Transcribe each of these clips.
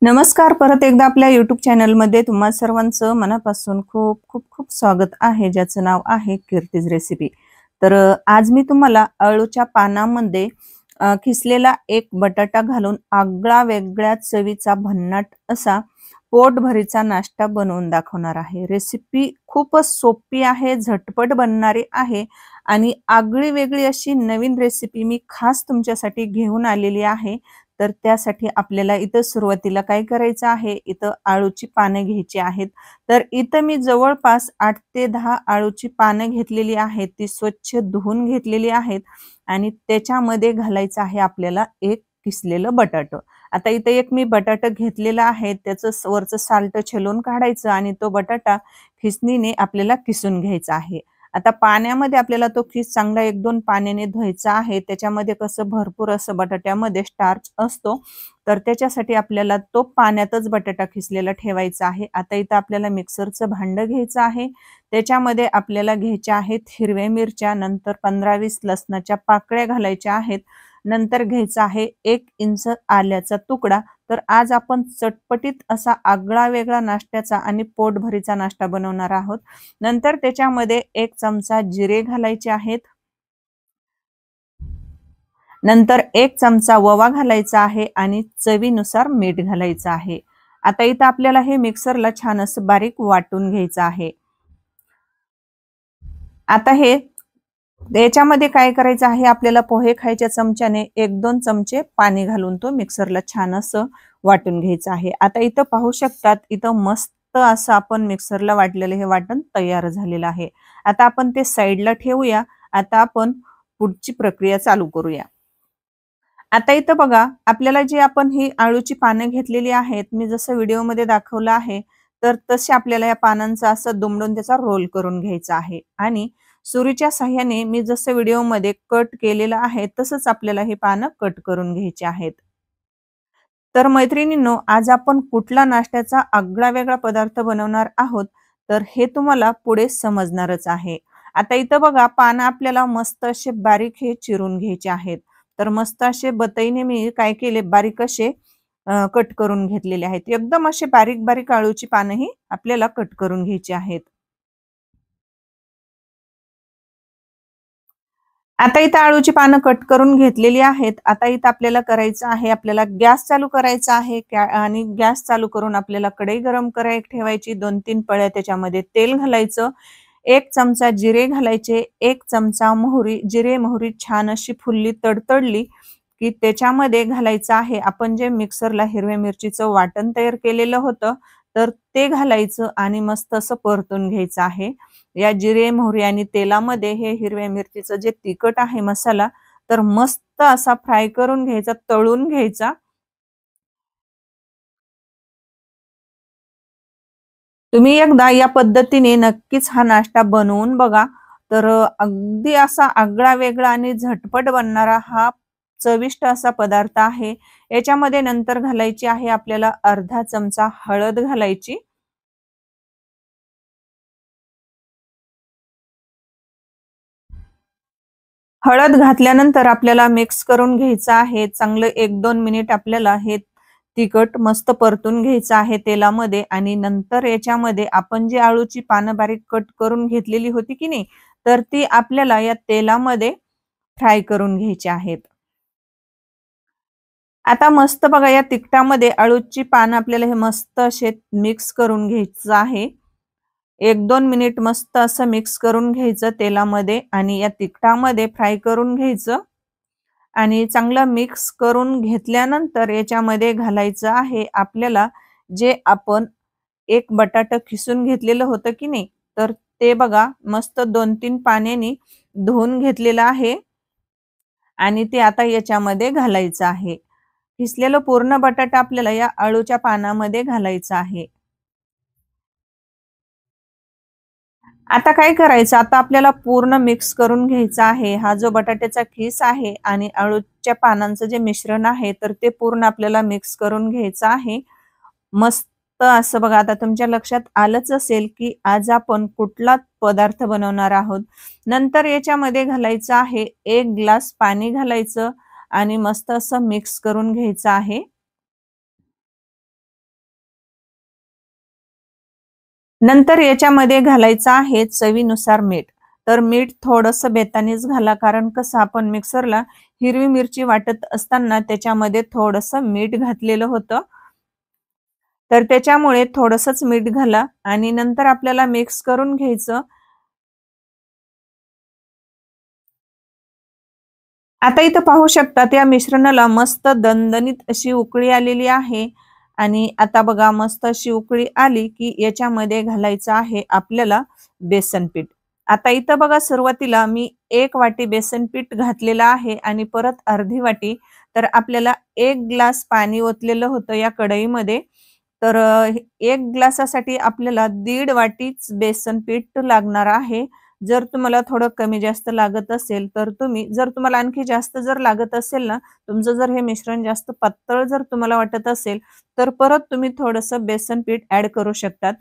नमस्कार. परत एकदा आपल्या YouTube चॅनलमध्ये तुम्हा सर्वांचं मनापासून खूप खूप खूप स्वागत आहे, ज्याचं नाव आहे कीर्तीज रेसिपी. तर आज मी तुम्हाला अळूच्या पानामध्ये किसलेला एक बटाटा घालून आगळा वेगळ्या चवीचा भन्नाट असा पोटभरीचा नाश्ता बनवून दाखवणार आहे. रेसिपी खूपच सोपी आहे, झटपट बनणारी आहे आणि आगळी वेगळी अशी नवीन रेसिपी मी खास तुमच्यासाठी घेऊन आलेली आहे. तर त्यासाठी आपल्याला इथं सुरुवातीला काय करायचं आहे, इथं अळूची पाने घ्यायची आहेत. तर इथं मी जवळपास 8 ते 10 अळूची पाने घेतलेली आहेत. ती स्वच्छ धुवून घेतलेली आहेत आणि त्याच्यामध्ये घालायचं आहे आपल्याला एक किसलेलं बटाटं. आता इथं एक मी बटाटा घेतलेला आहे. त्याचं वरचं साल्ट छेलून काढायचं आणि तो बटाटा खिसणीने आपल्याला किसून घ्यायचा आहे. आता पाण्यामध्ये आपल्याला तो खीस चांगला 1-2 पाण्याने धुवायचा आहे. त्याच्यामध्ये कसं भरपूर असं बटाट्यामध्ये स्टार्च असतो. तर त्याच्यासाठी आपल्याला तो पाण्यातच बटाटा खिसलेला ठेवायचा आहे. आता इथं आपल्याला मिक्सरचं भांडं घ्यायचं आहे. त्याच्यामध्ये आपल्याला घ्यायच्या आहेत हिरव्या मिरच्या, नंतर 15-20 लसणाच्या पाकळ्या घालायच्या आहेत. नंतर घ्यायचा आहे 1 इंच आल्याचा तुकडा. तर आज आपण चटपटीत असा आगळा वेगळा नाश्त्याचा आणि पोटभरीचा नाश्ता बनवणार आहोत. नंतर त्याच्यामध्ये 1 चमचा जिरे घालायचे आहेत. नंतर 1 चमचा ओवा घालायचा आहे आणि चवीनुसार मीठ घालायचं आहे. आता इथं आपल्याला हे मिक्सरला छान असं बारीक वाटून घ्यायचं आहे. आता हे याच्यामध्ये काय करायचं आहे, आपल्याला पोहे खायच्या चमच्याने 1-2 चमचे पाणी घालून तो मिक्सरला छान असं वाटून घ्यायचं आहे. आता इथं पाहू शकतात, इथं मस्त असं आपण मिक्सरला वाटलेलं हे वाटण तयार झालेलं आहे. आता आपण ते साईडला ठेवूया. आता आपण पुढची प्रक्रिया चालू करूया. आता इथं बघा, आपल्याला जी आपण ही अळूची पानं घेतलेली आहेत, मी जसं व्हिडिओमध्ये दाखवलं आहे, तर तसे आपल्याला या पानांचा असं दुमडून त्याचा रोल करून घ्यायचा आहे आणि सुरीच्या साहाय्याने मी जसं व्हिडिओमध्ये कट केलेलं आहे, तसंच आपल्याला हे पानं कट करून घ्यायचे आहेत. तर मैत्रिणींनो, आज आपण कुठला नाश्त्याचा आगळा वेगळा पदार्थ बनवणार आहोत, तर हे तुम्हाला पुढे समजणारच आहे. आता इथं बघा, पानं आपल्याला मस्त असे बारीक हे चिरून घ्यायचे आहेत. तर मस्त असे बतईने मी काय केले, बारीक असे कट करून घेतलेले आहेत. एकदम असे बारीक बारीक अळूची पानंही आपल्याला कट करून घ्यायची आहेत. आता इथं अळूची पानं कट करून घेतलेली आहेत. आता इथं आपल्याला करायचं आहे, आपल्याला गॅस चालू करायचा आहे आणि गॅस चालू करून आपल्याला कढई गरम करायला ठेवायची. 2-3 पळ्या त्याच्यामध्ये तेल घालायचं. 1 चमचा जिरे घालायचे, 1 चमचा मोहरी. जिरे मोहरी छान अशी फुलली तडतडली की त्याच्यामध्ये घालायचं आहे आपण जे मिक्सरला हिरव्या मिरचीचं वाटण तयार केलेलं होतं, तर ते घालायचं आणि मस्त असं परतून घ्यायचं आहे. या जिरे, मोहरी आणि तेलामध्ये हे हिरव्या मिरचीचं जे तिखट आहे मसाला, तर मस्त असा फ्राय करून घ्यायचा, तळून घ्यायचा. तुम्ही एकदा या पद्धतीने नक्कीच हा नाश्ता बनवून बघा. तर अगदी असा आगळा वेगळा आणि झटपट बनणारा हा चविष्ट असा पदार्थ आहे. याच्यामध्ये नंतर घालायची आहे आपल्याला अर्धा चमचा हळद घालायची. हळद घातल्यानंतर आपल्याला मिक्स करून घ्यायचं आहे. चांगलं 1-2 मिनिट आपल्याला हे तिखट मस्त परतून घ्यायचं आहे तेलामध्ये आणि नंतर याच्यामध्ये आपण जी अळूची पानं बारीक कट करून घेतलेली होती की नाही, तर ती आपल्याला या तेलामध्ये फ्राय करून घ्यायची आहेत. आता मस्त बघा, या तिखटामध्ये अळूची पानं आपल्याला हे मस्त असे मिक्स करून घ्यायचं आहे. 1-2 मिनिट मस्त असं मिक्स करून घ्यायचं तेलामध्ये आणि या तिखटामध्ये फ्राय करून घ्यायचं आणि चांगलं मिक्स करून घेतल्यानंतर याच्यामध्ये घालायचं आहे आपल्याला जे आपण एक बटाटा खिसून घेतलेलं होतं की नाही, तर ते बघा मस्त 2-3 पाण्याने धुवून घेतलेलं आहे आणि ते आता याच्यामध्ये घालायचं आहे. खिसलेलं पूर्ण बटाटा आपल्याला या अळूच्या पानामध्ये घालायचं आहे. आता काय करायचं, आता आपल्याला पूर्ण मिक्स करून घ्यायचा आहे. हा जो बटाट्याचा खीस आहे आणि अळूच्या पानांचं जे मिश्रण आहे, तर ते पूर्ण आपल्याला मिक्स करून घ्यायचं आहे. मस्त असं बघा, आता तुमच्या लक्षात आलंच असेल, की आज आपण कुठला पदार्थ बनवणार आहोत. नंतर याच्यामध्ये घालायचं आहे 1 ग्लास पाणी घालायचं आणि मस्त असं मिक्स करून घ्यायचं आहे. नंतर याच्यामध्ये घालायचं आहे चवीनुसार मीठ. तर मीठ थोडंसं बेतानीच घाला, कारण कसं आपण मिक्सरला हिरवी मिरची वाटत असताना त्याच्यामध्ये थोडंसं मीठ घातलेलं होतं. तर त्याच्यामुळे थोडंसंच मीठ घाला आणि नंतर आपल्याला मिक्स करून घ्यायचं. आता इथं पाहू शकता त्या मिश्रणाला मस्त दणदणीत अशी उकळी आलेली आहे आणि आता बघा मस्त अशी उकळी आली, की याच्यामध्ये घालायचं आहे आपल्याला बेसन पीठ. आता इथं बघा सुरुवातीला मी 1 वाटी बेसन पीठ घातलेलं आहे आणि परत अर्धी वाटी. तर आपल्याला 1 ग्लास पाणी ओतलेलं होतं या कढईमध्ये. तर 1 ग्लासासाठी आपल्याला 1.5 वाटीच बेसन पीठ लागणार आहे. जर तुम्हाला थोडं कमी जास्त लागत असेल, तर तुम्ही जर तुम्हाला आणखी जास्त जर लागत असेल ना, तुमचं जर हे मिश्रण जास्त पातळ जर तुम्हाला वाटत असेल, तर परत तुम्ही थोडंसं बेसन पीठ ॲड करू शकतात.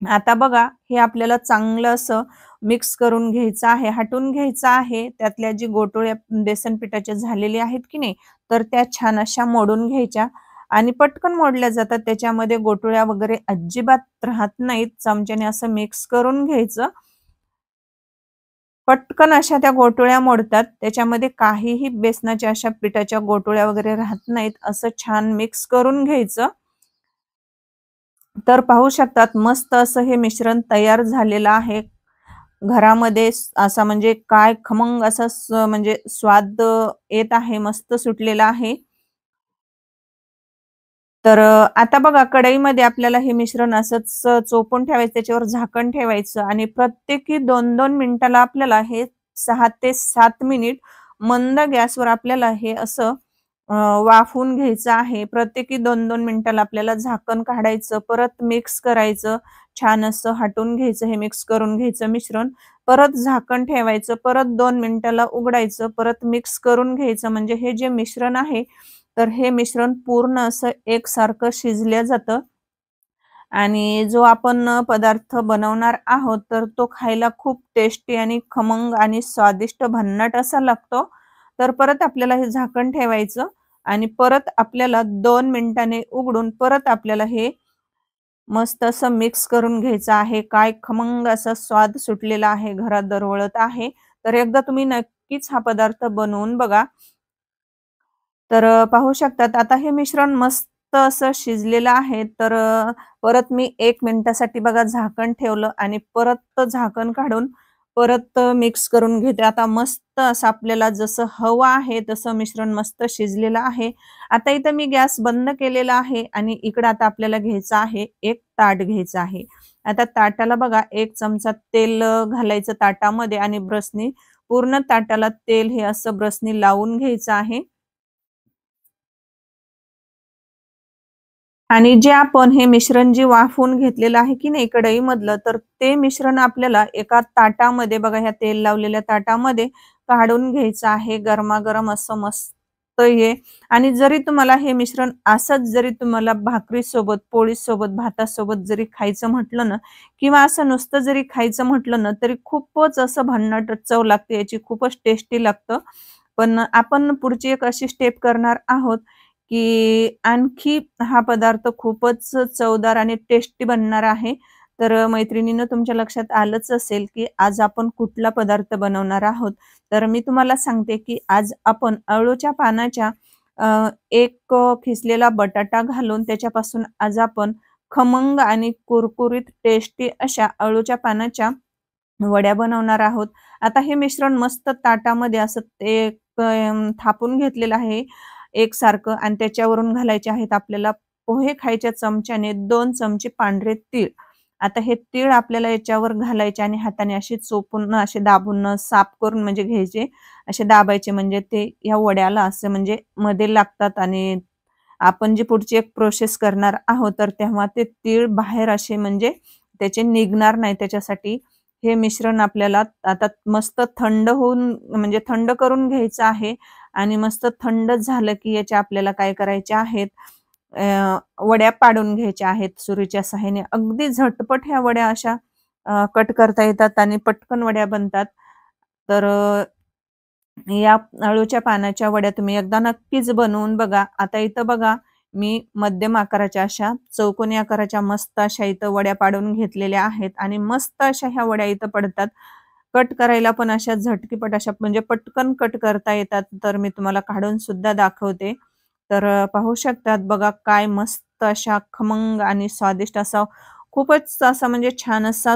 आता बघा, हे आपल्याला चांगलं असं मिक्स करून घ्यायचं आहे, हटवून घ्यायचं आहे. त्यातल्या जी गोटोळ्या बेसन पिठाच्या झालेल्या आहेत की नाही, तर त्या छान अशा मोडून घ्यायच्या आणि पटकन मोडल्या जातात. त्याच्यामध्ये गोटोळ्या वगैरे अजिबात राहत नाहीत. चमच्याने असं मिक्स करून घ्यायचं. पटकन अशा त्या गोटोळ्या मोडतात. त्याच्यामध्ये काहीही बेसनाच्या अशा पिठाच्या गोटोळ्या वगैरे राहत नाहीत. असं छान मिक्स करून घ्यायचं. तर पाहू शकतात मस्त असं हे मिश्रण तयार झालेलं आहे. घरामध्ये असा म्हणजे काय खमंग असा म्हणजे स्वाद येत आहे, मस्त सुटलेला आहे. तर आता बघा कढईमध्ये आपल्याला हे मिश्रण असंच चोपून ठेवायचं, त्याच्यावर झाकण ठेवायचं आणि प्रत्येकी 2-2 मिनिटाला आपल्याला हे 6 ते 7 मिनिट मंद गॅसवर आपल्याला हे असं अ, वाफवून घ्यायचं आहे. प्रत्येकी 2-2 मिनिटाला आपल्याला झाकण काढायचं, परत मिक्स करायचं, छान असं हटवून घ्यायचं, हे मिक्स करून घ्यायचं मिश्रण. परत झाकण ठेवायचं, परत 2 मिनिटाला उघडायचं, परत मिक्स करून घ्यायचं. म्हणजे हे जे मिश्रण आहे तर हे मिश्रण पूर्ण असं एकसारखं शिजलं जातं आणि जो आपण पदार्थ बनवणार आहोत, तर तो खायला खूप टेस्टी आणि खमंग आणि स्वादिष्ट भन्नाट असा लागतो. तर परत आपल्याला हे झाकण ठेवायचं आणि परत आपल्याला 2 मिनिटांनी उघडून परत आपल्याला हे मस्त असं मिक्स करून घ्यायचं आहे. काय खमंग असा स्वाद सुटलेला आहे, घरात दरवळत आहे. तर एकदा तुम्ही नक्कीच हा पदार्थ बनवून बघा. तर पाहू शकतात आता हे मिश्रण मस्त असं शिजलेलं आहे. तर परत मी 1 मिनिटासाठी बघा झाकण ठेवलं आणि परत झाकण काढून परत मिक्स करून घेते. आता मस्त असं आपल्याला जसं हवं आहे तसं मिश्रण मस्त शिजलेलं आहे. आता इथं मी गॅस बंद केलेला आहे आणि इकडं आता आपल्याला घ्यायचं आहे, एक ताट घ्यायचं आहे. आता ताटाला बघा 1 चमचा तेल घालायचं ताटामध्ये आणि ब्रशनी पूर्ण ताटाला तेल हे असं ब्रशनी लावून घ्यायचं आहे. आणि जे आपण हे मिश्रण जे वाफवून घेतलेलं आहे की नाही कढईमधलं, तर ते मिश्रण आपल्याला एका ताटामध्ये बघा ह्या तेल लावलेल्या ताटामध्ये काढून घ्यायचं आहे. गरमागरम असं मस्त हे आणि जरी तुम्हाला हे मिश्रण असंच जरी तुम्हाला भाकरीसोबत, पोळीसोबत, भातासोबत जरी खायचं म्हटलं ना किंवा असं नुसतं जरी खायचं म्हटलं ना, तरी खूपच असं भन्नाट चव लागते याची, खूपच टेस्टी लागतं. पण आपण पुढची एक अशी स्टेप करणार आहोत, की आणखी हा पदार्थ खूपच चवदार आणि टेस्टी बनणार आहे. तर मैत्रिणींनो तुमच्या लक्षात आलंच असेल, की आज आपण कुठला पदार्थ बनवणार आहोत. तर मी तुम्हाला सांगते, की आज आपण अळूच्या पानाच्या एक खिसलेला बटाटा घालून त्याच्यापासून आज आपण खमंग आणि कुरकुरीत टेस्टी अशा अळूच्या पानाच्या वड्या बनवणार आहोत. आता हे मिश्रण मस्त ताटामध्ये असं ते थापून घेतलेलं आहे एकसारखं आणि त्याच्यावरून घालायचे आहेत आपल्याला पोहे खायच्या चमच्याने 2 चमचे पांढरे तीळ. आता हे तीळ आपल्याला याच्यावर घालायचे आणि हाताने असे चोपून असे दाबून साफ करून म्हणजे घ्यायचे. असे दाबायचे म्हणजे ते या वड्याला असे म्हणजे मध्ये लागतात आणि आपण जी पुढची एक प्रोसेस करणार आहोत, तर तेव्हा ते तीळ बाहेर असे म्हणजे त्याचे निघणार नाही. त्याच्यासाठी हे मिश्रण आपल्याला आता मस्त थंड होऊन म्हणजे थंड करून घ्यायचं आहे आणि मस्त थंड झालं, की याच्या आपल्याला काय करायच्या आहेत, वड्या पाडून घ्यायच्या आहेत सुरीच्या सहाय्याने. अगदी झटपट ह्या वड्या अशा कट करता येतात आणि पटकन वड्या बनतात. तर या अळूच्या पानाच्या वड्या तुम्ही एकदा नक्कीच बनवून बघा. आता इथं बघा मी मध्यम आकाराच्या अशा चौकोनी आकाराच्या मस्त अशा इथं वड्या पाडून घेतलेल्या आहेत आणि मस्त अशा ह्या वड्या इथं पडतात. कट करायला पण अशा झटकीपट अशा म्हणजे पटकन कट करता येतात. तर मी तुम्हाला काढून सुद्धा दाखवते. तर पाहू शकतात बघा काय मस्त अशा खमंग आणि स्वादिष्ट असा खूपच असा म्हणजे छान असा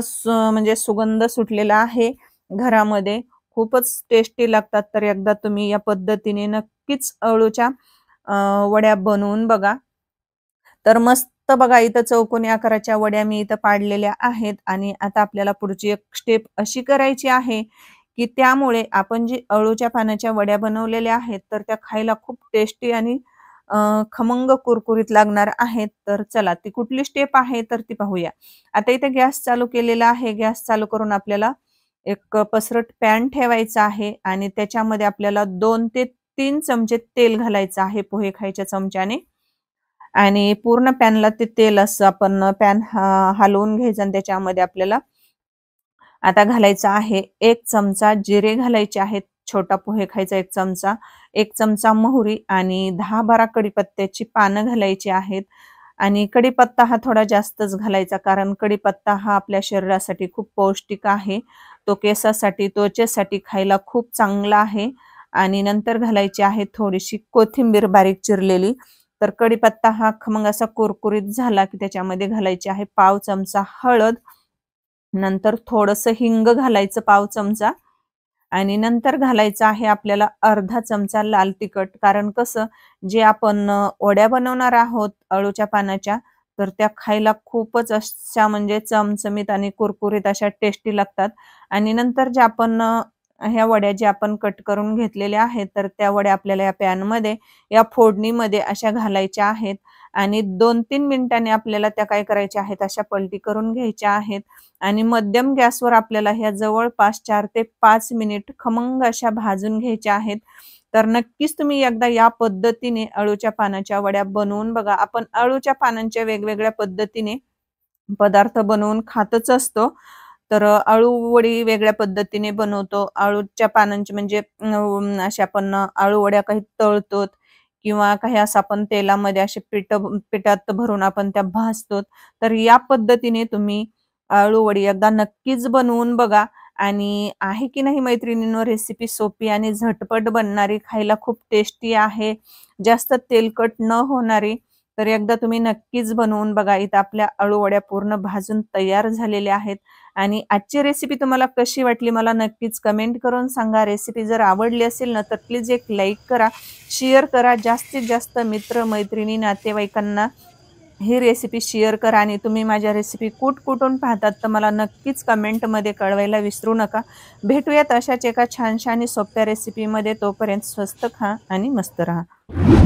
म्हणजे सुगंध सुटलेला आहे घरामध्ये. खूपच टेस्टी लागतात. तर एकदा तुम्ही या पद्धतीने नक्कीच अळूच्या वड्या बनवून बघा. तर मस्त बघा इथं चौकोनी आकाराच्या वड्या मी इथं पाडलेल्या आहेत आणि आता आपल्याला पुढची एक स्टेप अशी करायची आहे, की त्यामुळे आपण जी अळूच्या पानाच्या वड्या बनवलेल्या आहेत, तर त्या खायला खूप टेस्टी आणि खमंग कुरकुरीत लागणार आहेत. तर चला ती कुठली स्टेप आहे तर ती पाहूया. आता इथे गॅस चालू केलेला आहे. गॅस चालू करून आपल्याला एक पसरट पॅन ठेवायचा आहे आणि त्याच्यामध्ये आपल्याला 2 ते 3 चमचे तेल घालायचं आहे पोहे खायच्या चमच्याने. आणि पूर्ण पॅनला ते तेल असं आपण पॅन हलवून घ्यायचं आणि त्याच्यामध्ये आपल्याला आता घालायचा आहे 1 चमचा जिरे घालायचे आहेत. छोटा पोहे खायचा 1 चमचा, 1 चमचा मोहरी आणि 10-12 कढीपत्त्याची पानं घालायची आहेत. आणि कढीपत्ता हा थोडा जास्तच घालायचा कारण कढीपत्ता हा आपल्या शरीरासाठी खूप पौष्टिक आहे. तो केसासाठी, त्वचेसाठी खायला खूप चांगला आहे. आणि नंतर घालायची आहे थोडीशी कोथिंबीर बारीक चिरलेली. तर कढीपत्ता हा खमंग असा कुरकुरीत झाला की त्याच्यामध्ये घालायची आहे पाव चमचा हळद. नंतर थोडंसं हिंग घालायचं पाव चमचा आणि नंतर घालायचं आहे आपल्याला अर्धा चमचा लाल तिखट. कारण कसं जे आपण वड्या बनवणार आहोत अळूच्या पानाच्या, तर त्या खायला खूपच अशा म्हणजे चमचमीत आणि कुरकुरीत अशा टेस्टी लागतात. आणि नंतर ज्या आपण ह्या वड्या ज्या आपण कट करून घेतलेल्या आहेत, तर त्या वड्या आपल्याला या पॅनमध्ये या फोडणीमध्ये अशा घालायच्या आहेत आणि 2-3 मिनिटांनी आपल्याला त्या काय करायच्या आहेत अशा पलटी करून घ्यायच्या आहेत. आणि मध्यम गॅसवर आपल्याला ह्या जवळपास 4 ते 5 मिनिट खमंग अशा भाजून घ्यायच्या आहेत. तर नक्कीच तुम्ही एकदा या पद्धतीने अळूच्या पानाच्या वड्या बनवून बघा. आपण अळूच्या पानांच्या वेगवेगळ्या पद्धतीने पदार्थ बनवून खातच असतो. तर अळू वडी वेगळ्या पद्धतीने बनवतो. अळूच्या पानांची म्हणजे अशा आपण अळू वड्या काही तळतो किंवा काही असं आपण तेलामध्ये असे पिठात भरून आपण त्या भाजतो. तर या पद्धतीने तुम्ही आळू वडी एकदा नक्कीच बनवून बघा. आणि आहे की नाही मैत्रिणींनो रेसिपी सोपी आणि झटपट बनणारी, खायला खूप टेस्टी आहे, जास्त तेलकट न होणारी. तर एकदा तुम्ही नक्कीच बनवून बघा. इथं आपल्या आळू वड्या पूर्ण भाजून तयार झालेल्या आहेत. आणि आजची रेसिपी तुम्हाला कशी वाटली मला नक्कीच कमेंट करून सांगा. रेसिपी जर आवडली असेल ना तर प्लीज एक लाईक करा, शेअर करा. जास्तीत जास्त मित्र मैत्रिणी नातेवाईकांना ही रेसिपी शेअर करा. आणि तुम्ही माझ्या रेसिपी कुठून पाहतात तर मला नक्कीच कमेंटमध्ये कळवायला विसरू नका. भेटूयात अशाच एका छानशा आणि सोप्या रेसिपीमध्ये. तोपर्यंत स्वस्त खा आणि मस्त राहा.